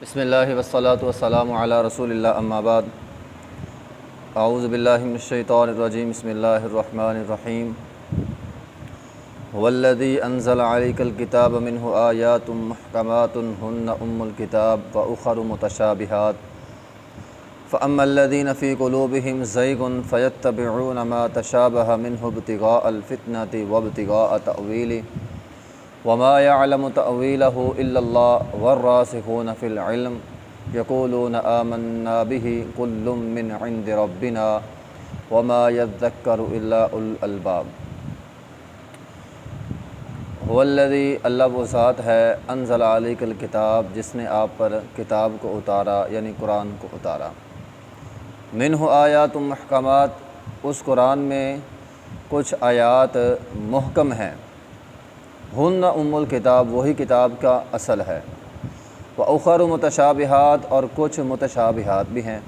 بسم اللہ والصلاۃ والسلام علی رسول اللہ اما بعد اعوذ باللہ من الشیطان الرجیم بسم اللہ الرحمن الرحیم هو الذی انزل علیک الکتاب منہ آیات محکمات ہن الکتاب واخر متشابہات فاما الذین فی قلوبہم زیغ فیتبعون ما تشابہ منہ ابتغاء الفتنة وابتغاء تأویلہ وما يعلم تأويله إلا الله والراسخون في العلم يقولون آمنا به كل من عند ربنا وما يذكر إلا أولو الألباب هو الذي اللہ وہ ذات ہے انزل علیک الکتاب جس نے آپ پر کتاب کو اتارا یعنی قرآن کو اتارا منہ آیات محکمات اس قرآن میں کچھ آیات محکم ہیں ہن الکتاب وہی کتاب کا اصل ہے وَأُخَرُ متشابہات اور کچھ متشابہات بھی ہیں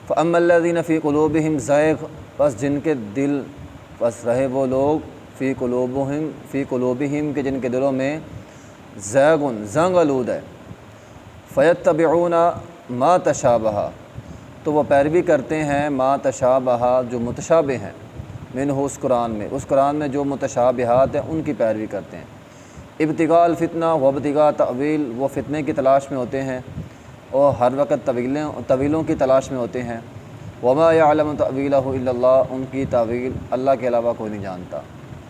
فَأَمَّا الَّذِينَ فِي قُلُوبِهِمْ زَيْغٌ بس جن کے دل بس رہے وہ لوگ فی قلوبہم کہ جن کے دلوں میں زنگ آلود ہے فَيَتَّبِعُونَ مَا تَشَابَهَ تو وہ پیروی کرتے ہیں ما تشابہ جو متشابہ ہیں منہ اس قرآن میں جو متشابہات ہیں ان کی پیروی کرتے ہیں ابتغاء الفتنہ و ابتغاء تأویل وہ فتنے کی تلاش میں ہوتے ہیں اور ہر وقت طویلوں کی تلاش میں ہوتے ہیں وما يعلم تأویلہ الا اللہ ان کی تعویل اللہ کے علاوہ کوئی نہیں جانتا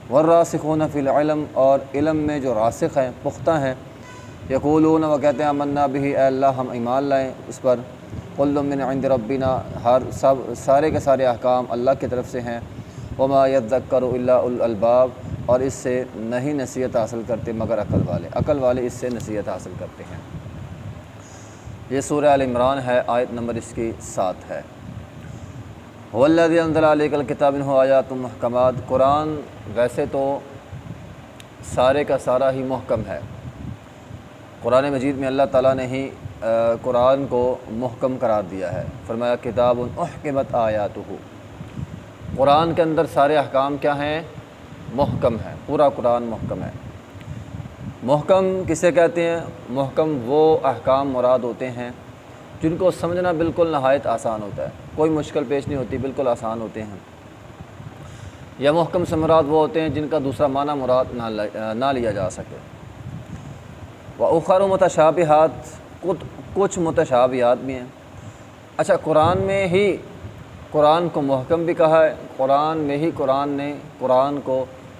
والراسخون فی العلم اور علم میں جو راسخ ہیں پختہ ہیں یقولون وہ کہتے ہیں آمنا بہ اے اللہ ہم ایمان لائیں اس پر کل من عند ربنا سارے کے سارے احکام اللہ کی طرف سے ہیں وما يذكر الا اولو الالباب اور اس سے نہیں نصیحت حاصل کرتے مگر عقل والے اس سے نصیحت حاصل کرتے ہیں۔ یہ سورہ آل عمران ہے، آیت نمبر اس کی 7 ہے۔ هو الذی انزل علیک الکتاب منہ آیات محکمات قرآن ویسے تو سارے کا سارا ہی محکم ہے۔ قرآن مجید میں اللہ تعالیٰ نے ہی قرآن کو محکم قرار دیا ہے، فرمایا کتاب احکمت آیاتہ قرآن کے اندر سارے احکام کیا ہیں؟ محکم ہیں، پورا قرآن محکم ہے۔ محکم کسے کہتے ہیں؟ محکم وہ احکام مراد ہوتے ہیں جن کو سمجھنا بالکل نہایت آسان ہوتا ہے، کوئی مشکل پیش نہیں ہوتی، بالکل آسان ہوتے ہیں۔ یا محکم سے مراد وہ ہوتے ہیں جن کا دوسرا معنی مراد نہ لیا جا سکے۔ وَأُخَرُ متشابہات کچھ متشابہات بھی ہیں۔ اچھا، قرآن میں ہی قرآن کو محکم بھی کہا ہے، قرآن میں ہی قرآن نے قرآن کو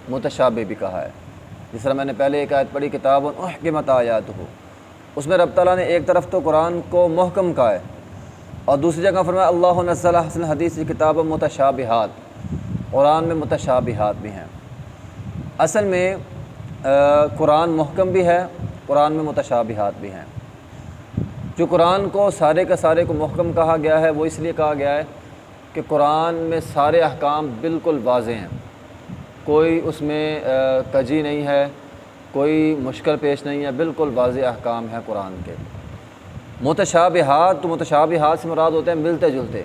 متشابہ بھی کہا ہے۔ جس طرح میں نے پہلے ایک آیت پڑھی کتاب احکمت آیاتہ، اس میں رب تعالیٰ نے ایک طرف تو قرآن کو محکم کہا ہے اور دوسری جگہ فرمایا اللہ نزل احسن الحدیث کتاب متشابہات قرآن میں متشابہات بھی ہیں۔ اصل میں قرآن محکم بھی ہے، قرآن میں متشابہات بھی ہیں۔ جو قرآن کو سارے کا سارے کو محکم کہا گیا ہے وہ اس لیے کہا گیا ہے کہ قرآن میں سارے احکام بالکل واضح ہیں، کوئی اس میں کجی نہیں ہے، کوئی مشکل پیش نہیں ہے، بالکل واضح احکام ہیں قرآن کے۔ متشابہات تو متشابہات سے مراد ہوتے ہیں ملتے جلتے۔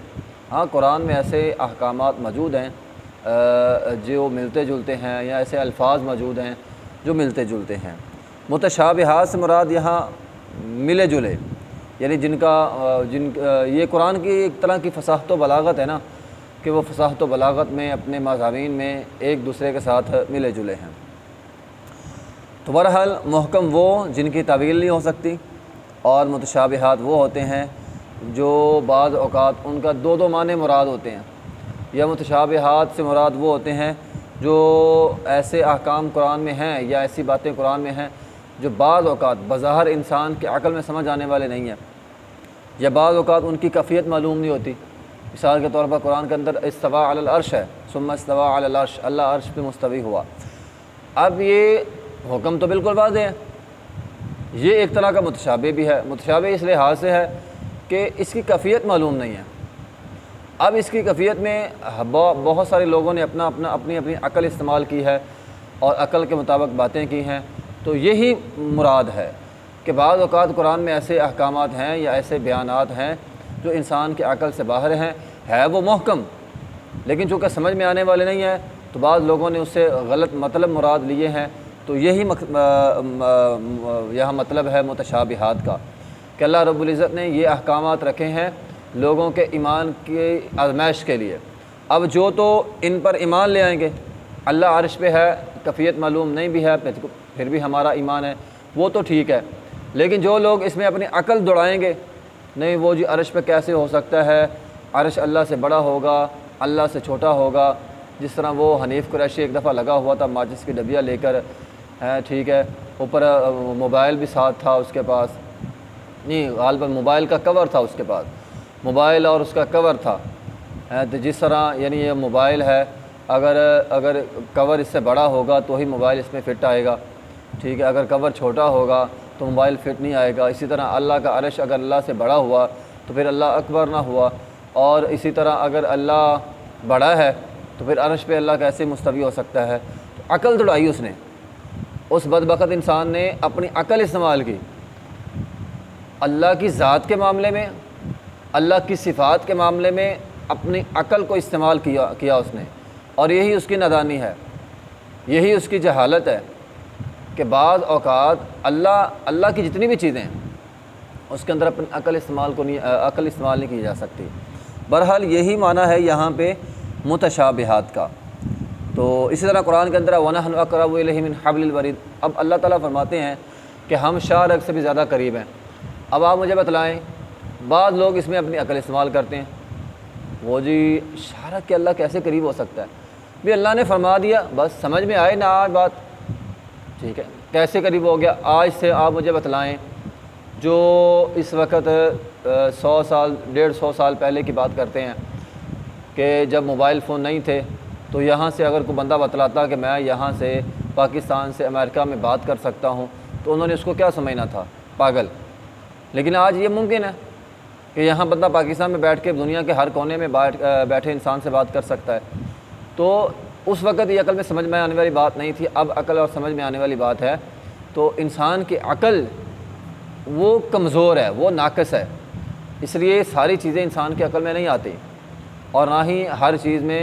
ہاں، قرآن میں ایسے احکامات موجود ہیں جو ملتے جلتے ہیں، یا ایسے الفاظ موجود ہیں جو ملتے جلتے ہیں۔ متشابہات سے مراد یہاں ملے جلے، یعنی یہ قرآن کی ایک طرح کی فصاحت و بلاغت ہے نا، کہ وہ فصاحت و بلاغت میں اپنے مضامین میں ایک دوسرے کے ساتھ ملے جلے ہیں۔ تو بہرحال محکم وہ جن کی تعویل نہیں ہو سکتی، اور متشابہات وہ ہوتے ہیں جو بعض اوقات ان کا دو معنی مراد ہوتے ہیں، یا متشابہات سے مراد وہ ہوتے ہیں جو ایسے احکام قرآن میں ہیں یا ایسی باتیں قرآن میں ہیں جو بعض اوقات بظاہر انسان کے عقل میں سمجھ آنے والے نہیں ہیں، یا بعض اوقات ان کی کیفیت معلوم نہیں ہوتی۔ مثال کے طور پر قرآن کے اندر استوى علی العرش ہے، ثم استوى علی العرش، اللہ عرش پہ مستوی ہوا۔ اب یہ حکم تو بالکل واضح ہے، یہ ایک طرح کا متشابہ بھی ہے۔ متشابہ اس لحاظ سے ہے کہ اس کی کیفیت معلوم نہیں ہے۔ اب اس کی کیفیت میں بہت سارے لوگوں نے اپنی عقل استعمال کی ہے اور عقل کے مطابق باتیں کی ہیں، تو یہی مراد ہے کہ بعض اوقات قرآن میں ایسے احکامات ہیں یا ایسے بیانات ہیں جو انسان کے عقل سے باہر ہیں، ہے وہ محکم، لیکن چونکہ سمجھ میں آنے والے نہیں ہیں تو بعض لوگوں نے اس سے غلط مطلب مراد لیے ہیں، تو یہی یہاں مطلب ہے متشابہات کا کہ اللہ رب العزت نے یہ احکامات رکھے ہیں لوگوں کے ایمان کی آزمائش کے لیے۔ اب جو تو ان پر ایمان لے آئیں گے، اللہ عرش پہ ہے، کیفیت معلوم نہیں بھی ہے پھر بھی ہمارا ایمان ہے، وہ تو ٹھیک ہے۔ لیکن جو لوگ اس میں اپنی عقل دوڑائیں گے، نہیں وہ جی عرش پہ کیسے ہو سکتا ہے، عرش اللہ سے بڑا ہوگا، اللہ سے چھوٹا ہوگا، جس طرح وہ حنیف قریشی ایک دفعہ لگا ہوا تھا ماچس کی ڈبیا لے کر، ٹھیک ہے، اوپر موبائل بھی ساتھ تھا اس کے پاس، نہیں غالباً موبائل کا کور تھا اس کے پاس، موبائل اور اس کا کور تھا، تو جس طرح یعنی یہ موبائل ہے، اگر کور اس سے بڑا ہوگا تو ہی موبائل اس میں فٹ آئے گا، ٹھیک ہے، اگر کور چھوٹا ہوگا تو موبائل فٹ نہیں آئے گا۔ اسی طرح اللہ کا عرش اگر اللہ سے بڑا ہوا تو پھر اللہ اکبر نہ ہوا، اور اسی طرح اگر اللہ بڑا ہے تو پھر عرش پہ اللہ کیسے مستوی ہو سکتا ہے۔ تو عقل دوڑائی اس نے، اس بدبخت انسان نے اپنی عقل استعمال کی، اللہ کی ذات کے معاملے میں، اللہ کی صفات کے معاملے میں اپنی عقل کو استعمال کیا اس نے، اور یہی اس کی نادانی ہے، یہی اس کی جہالت ہے کہ بعض اوقات اللہ کی جتنی بھی چیزیں ہیں اس کے اندر اپنی عقل استعمال نہیں کی جا سکتی۔ بہرحال یہی معنی ہے یہاں پہ متشابہات کا۔ تو اسی طرح قرآن کے اندر وَنَحْنُ أَقْرَبُ إِلَيْهِ مِنْ حَبْلِ الْوَرِيدِ، اب اللہ تعالیٰ فرماتے ہیں کہ ہم شاہ رگ سے بھی زیادہ قریب ہیں۔ اب آپ مجھے بتلائیں، بعض لوگ اس میں اپنی عقل استعمال کرتے ہیں، وہ جی شاہ رگ کے اللہ کیسے قریب ہو سکتا ہے، بھی اللہ نے فرما دیا بس سمجھ میں آئے نہ آج بات، ٹھیک ہے، کیسے قریب ہو گیا۔ آج سے آپ مجھے بتلائیں جو اس وقت 100 سال 150 سال پہلے کی بات کرتے ہیں کہ جب موبائل فون نہیں تھے تو یہاں سے اگر کوئی بندہ بتلاتا کہ میں یہاں سے پاکستان سے امریکہ میں بات کر سکتا ہوں تو انہوں نے اس کو کیا سمجھنا تھا، پاگل۔ لیکن آج یہ ممکن ہے کہ یہاں بندہ پاکستان میں بیٹھ کے دنیا کے ہر کونے میں بیٹھے انسان سے بات کر سکتا ہے۔ تو اس وقت یہ عقل میں سمجھ میں آنے والی بات نہیں تھی، اب عقل اور سمجھ میں آنے والی بات ہے۔ تو انسان کی عقل وہ کمزور ہے، وہ ناقص ہے، اس لیے ساری چیزیں انسان کی عقل میں نہیں آتی، اور نہ ہی ہر چیز میں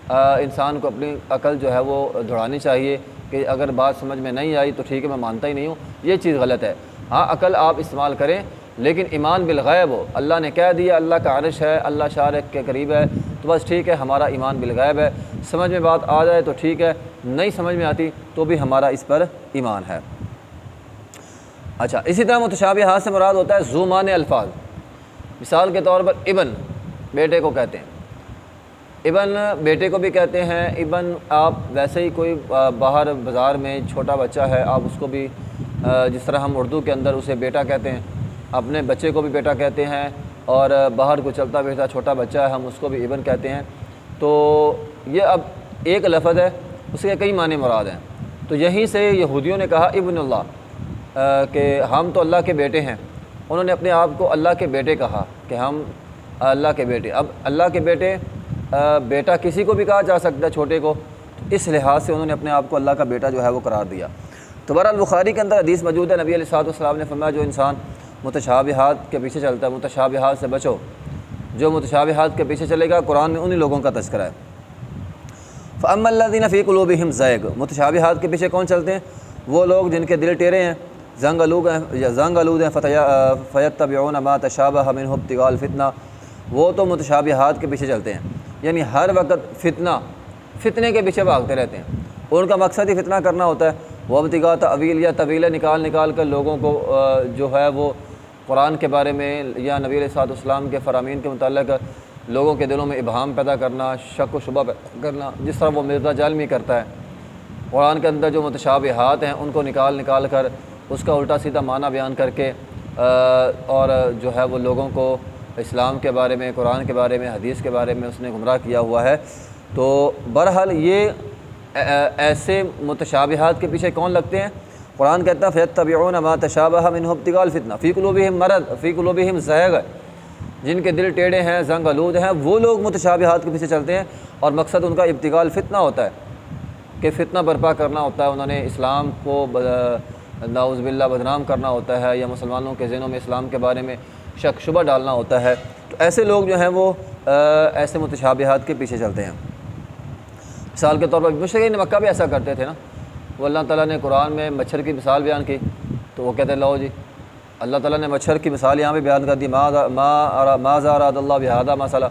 انسان کو اپنی عقل جو ہے وہ دوڑانی چاہیے کہ اگر بات سمجھ میں نہیں آئی تو ٹھیک ہے میں مانتا ہی نہیں ہوں، یہ چیز غلط ہے۔ ہاں عقل آپ استعمال کریں، لیکن ایمان بالغیب ہو، اللہ نے کہہ دیا اللہ کا عرش ہے، اللہ شارق کے قریب ہے، تو بس ٹھیک ہے ہمارا ایمان بالغیب ہے، سمجھ میں بات آ جائے تو ٹھیک ہے، نہیں سمجھ میں آتی تو بھی ہمارا اس پر ایمان ہے۔ اچھا، اسی طرح متشابہات سے مراد ہوتا ہے ذو معنی الفاظ۔ مثال کے طور پر ابن بیٹے کو کہتے ہیں، ابن بیٹے کو بھی کہتے ہیں، ابن آپ ویسے ہی کوئی باہر بازار میں چھوٹا بچہ ہے، آپ اس کو بھی جس طرح ہم اردو کے اندر اسے بیٹا کہتے ہیں، اپنے بچے کو بھی بیٹا کہتے ہیں، اور باہر کو چلتا پھرتا چھوٹا بچہ ہے ہم اس کو بھی ابن کہتے ہیں۔ تو یہ اب ایک لفظ ہے، اس کے کئی معنی مراد ہیں۔ تو یہیں سے یہودیوں نے کہا ابن اللہ کہ ہم تو اللہ کے بیٹے ہیں، انہوں نے اپنے آپ کو اللہ کے بیٹے کہا کہ ہم اللہ کے بیٹے۔ اب اللہ کے بیٹے، بیٹا کسی کو بھی کہا جا سکتا ہے چھوٹے کو، تو اس لحاظ سے انہوں نے اپنے آپ کو اللہ کا بیٹا جو ہے وہ قرار دیا۔ تو بہرحال بخاری کے اندر حدیث موجود ہے، نبی علیہ الصلوۃ والسلام نے فرمایا جو انسان متشابہات کے پیچھے چلتا ہے، متشابہات سے بچو، جو متشابہات کے پیچھے چلے گا، قرآن میں انہی لوگوں کا تذکرہ ہے۔ فَأَمَّا الَّذِينَ فِي قُلُوبِهِمْ زَيْغٌ، متشابہات کے پیچھے کون چلتے ہیں؟ وہ لوگ جن کے دل ٹیڑے ہیں، زنگ آلود ہیں، فَيَتَّبِعُونَ مَا تَشَابَهَ مِنْهُ ابْتِغَاءَ الْفِتْنَةِ، وہ تو متشابہات کے پیچھے چلتے ہیں، یعنی ہر وقت فتنے کے پیچھے بھاگتے رہتے ہیں، ان کا مقصد ہی فتنہ کرنا ہوتا ہے۔ وہ ابتغاء تعویل، یا طویلیں نکال کر لوگوں کو جو ہے وہ قرآن کے بارے میں یا نبی علیہ الصلوۃ والسلام کے فرامین کے متعلق لوگوں کے دلوں میں ابہام پیدا کرنا، شک و شبہ پیدا کرنا، جس طرح وہ مرزا جعلمی کرتا ہے۔ قرآن کے اندر جو متشابہات ہیں ان کو نکال کر اس کا الٹا سیدھا معنی بیان کر کے اور جو ہے وہ لوگوں کو اسلام کے بارے میں، قرآن کے بارے میں، حدیث کے بارے میں اس نے گمراہ کیا ہوا ہے۔ تو بہرحال یہ ایسے متشابہات کے پیچھے کون لگتے ہیں؟ قرآن کہتا ہے فَيَتَّبِعُونَ مَا تَشَابَهَ مِنْهُ ابْتِغَاءَ الْفِتْنَةِ فِي قُلُوبِهِمْ مَرَضٌ فِي قُلُوبِهِمْ زَيْغٌ، جن کے دل ٹیڑے ہیں، زنگ آلود ہیں، وہ لوگ متشابہات کے پیچھے چلتے ہیں، اور مقصد ان کا ابتغاء الفتنہ ہوتا ہے کہ فتنہ برپا کرنا ہوتا ہے، انہوں نے اسلام کو نعوذ باللہ بدنام کرنا ہوتا ہے، یا مسلمانوں کے ذہنوں میں اسلام کے بارے میں شک شبہ ڈالنا ہوتا ہے۔ تو ایسے لوگ جو ہیں وہ ایسے متشابہات کے پیچھے چلتے ہیں۔ مثال کے طور پر مشرکین مکہ بھی ایسا کرتے تھے نا، وہ اللہ تعالیٰ نے قرآن میں مچھر کی مثال بیان کی تو وہ کہتے ہیں لو جی اللہ تعالیٰ نے مچھر کی مثال یہاں پہ بیان کر دی، ماذا اراد اللہ بہذا مسئلہ،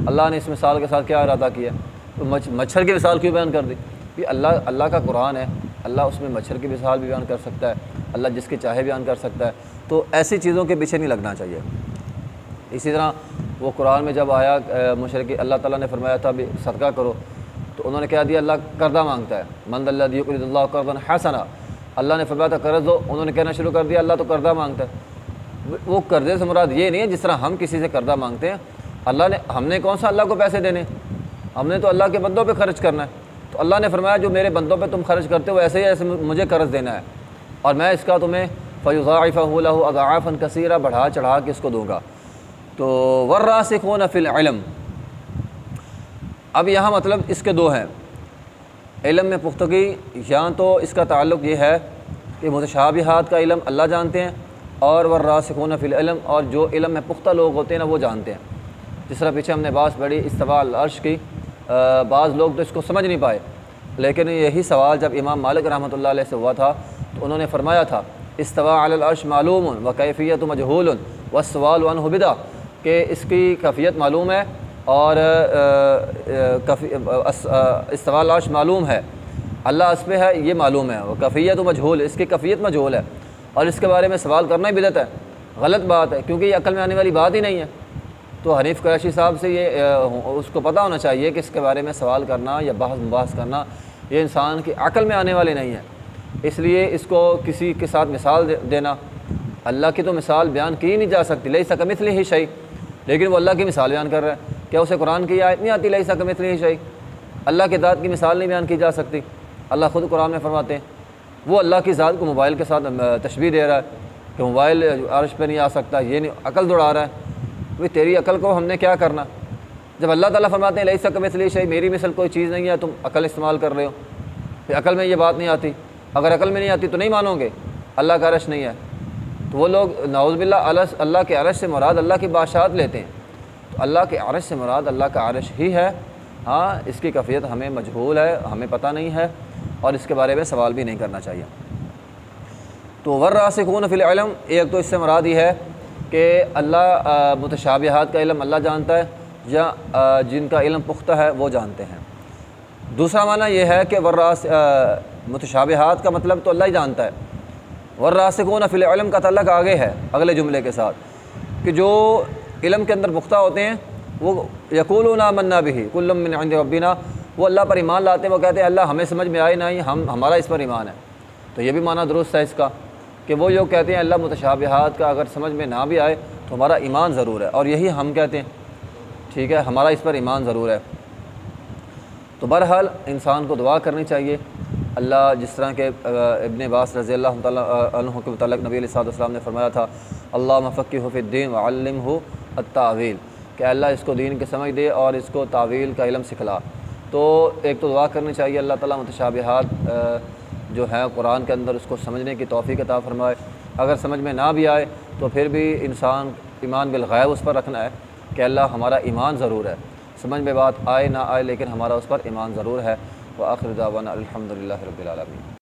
اللہ نے اس مثال کے ساتھ کیا ارادہ کیا، تو مچھر کی مثال کیوں بیان کر دی؟ کہ اللہ کا قرآن ہے، اللہ اس میں مچھر کی مثال بھی بیان کر سکتا ہے، اللہ جس کی چاہے بیان کر سکتا ہے، تو ایسی چیزوں کے پیچھے نہیں لگنا چاہیے۔ اسی طرح وہ قرآن میں جب آیا مشرکی، اللہ تعالیٰ نے فرمایا تھا بھی صدقہ کرو، تو انہوں نے کہہ دیا اللہ قرضہ مانگتا ہے، من الذی یقرض اللہ قرضا حسنا، اللہ نے فرمایا تھا قرض دو، انہوں نے کہنا شروع کر دیا اللہ تو قرضہ مانگتا ہے۔ وہ قرضے سے مراد یہ نہیں ہے جس طرح ہم کسی سے قرضہ مانگتے ہیں، ہم نے کون سا اللہ کو پیسے دینے، ہم نے تو اللہ کے بندوں پہ خرچ کرنا ہے، تو اللہ نے فرمایا جو میرے بندوں پہ تم خرچ کرتے ہو ایسے ہی ایسے مجھے قرض دینا ہے، اور میں اس کا تمہیں فیضاعفہ لہ اضعافا کثیرہ بڑھا چڑھا کے اس کو دوں گا۔ تو والراسخون فی العلم، اب یہاں مطلب اس کے دو ہیں، علم میں پختگی، یا تو اس کا تعلق یہ ہے کہ متشابہات کا علم اللہ جانتے ہیں، اور والراسخون فی العلم، اور جو علم میں پختہ لوگ ہوتے ہیں نا وہ جانتے ہیں۔ جس طرح پیچھے ہم نے بات پڑھی استواء العرش کی، بعض لوگ تو اس کو سمجھ نہیں پائے، لیکن یہی سوال جب امام مالک رحمۃ اللہ علیہ سے ہوا تھا تو انہوں نے فرمایا تھا استواء علی العرش معلوم و کیفیت مجہول والسؤال عنہ بدعہ، کہ اس کی کیفیت معلوم ہے اور استواء العرش معلوم ہے، اللہ اس پہ ہے یہ معلوم ہے، وہ کیفیت مجہول، اس کی کیفیت مجہول ہے، اور اس کے بارے میں سوال کرنا ہی بدعت ہے، غلط بات ہے، کیونکہ یہ عقل میں آنے والی بات ہی نہیں ہے۔ تو حنیف قریشی صاحب سے یہ اس کو پتہ ہونا چاہیے کہ اس کے بارے میں سوال کرنا یا بحث مباحث کرنا یہ انسان کی عقل میں آنے والے نہیں ہے، اس لیے اس کو کسی کے ساتھ مثال دینا، اللہ کی تو مثال بیان کی نہیں جا سکتی، لیس کمثلہ شیء، لیکن وہ اللہ کی مثال بیان کر رہا ہے، کیا اسے قرآن کی آیت نہیں آتی لیس کمثلہ شیء؟ اللہ کی ذات کی مثال نہیں بیان کی جا سکتی، اللہ خود قرآن میں فرماتے ہیں، وہ اللہ کی ذات کو موبائل کے ساتھ تشبیہ دے رہا ہے کہ موبائل عرش پہ نہیں آ سکتا، یہ نہیں، عقل دوڑا رہا ہے، بھئی تیری عقل کو ہم نے کیا کرنا، جب اللہ تعالیٰ فرماتے ہیں لیس کمثلہ شیء، میری مثل کوئی چیز نہیں ہے، تم عقل استعمال کر رہے ہو، پھر عقل میں یہ بات نہیں آتی، اگر عقل میں نہیں آتی تو نہیں مانو گے اللہ کا عرش نہیں ہے، تو وہ لوگ نعوذ باللہ اللہ کے عرش سے مراد اللہ کی بادشاہت لیتے ہیں، تو اللہ کے عرش سے مراد اللہ کا عرش ہی ہے، ہاں اس کی کیفیت ہمیں مجہول ہے، ہمیں پتہ نہیں ہے، اور اس کے بارے میں سوال بھی نہیں کرنا چاہیے۔ تو والراسخون فی العلم، ایک تو اس سے مراد یہ ہے کہ اللہ متشابہات کا علم اللہ جانتا ہے، یا جن کا علم پختہ ہے وہ جانتے ہیں۔ دوسرا معنی یہ ہے کہ متشابہات کا مطلب تو اللہ ہی جانتا ہے، والراسخون فی العلم کا تعلق آگے ہے اگلے جملے کے ساتھ، کہ جو علم کے اندر پختہ ہوتے ہیں وہ یقولون آمنا بہ کل من عند ربنا، وہ اللہ پر ایمان لاتے ہیں، وہ کہتے ہیں اللہ ہمیں سمجھ میں آئی نہیں، ہمارا اس پر ایمان ہے۔ تو یہ بھی معنی درست ہے اس کا کہ وہ جو کہتے ہیں اللہ متشابہات کا اگر سمجھ میں نہ بھی آئے تو ہمارا ایمان ضرور ہے، اور یہی ہم کہتے ہیں، ٹھیک ہے، ہمارا اس پر ایمان ضرور ہے۔ تو بہرحال انسان کو دعا کرنی چاہیے، اللہ جس طرح کہ ابن عباس رضی اللہ تعالیٰ عنہ کے متعلق نبی علیہ السلام نے فرمایا تھا اللہم فقہہ فی الدین وعلمہ التاویل، کہ اللہ اس کو دین کی سمجھ دے اور اس کو تعویل کا علم سکھلا۔ تو ایک تو دعا کرنی چاہیے اللہ تعالیٰ متشابہات جو ہے قرآن کے اندر اس کو سمجھنے کی توفیق عطا فرمائے، اگر سمجھ میں نہ بھی آئے تو پھر بھی انسان ایمان بالغیب اس پر رکھنا ہے کہ اللہ ہمارا ایمان ضرور ہے، سمجھ میں بات آئے نہ آئے لیکن ہمارا اس پر ایمان ضرور ہے۔ وآخر دعوانا الحمدللہ رب العالمین۔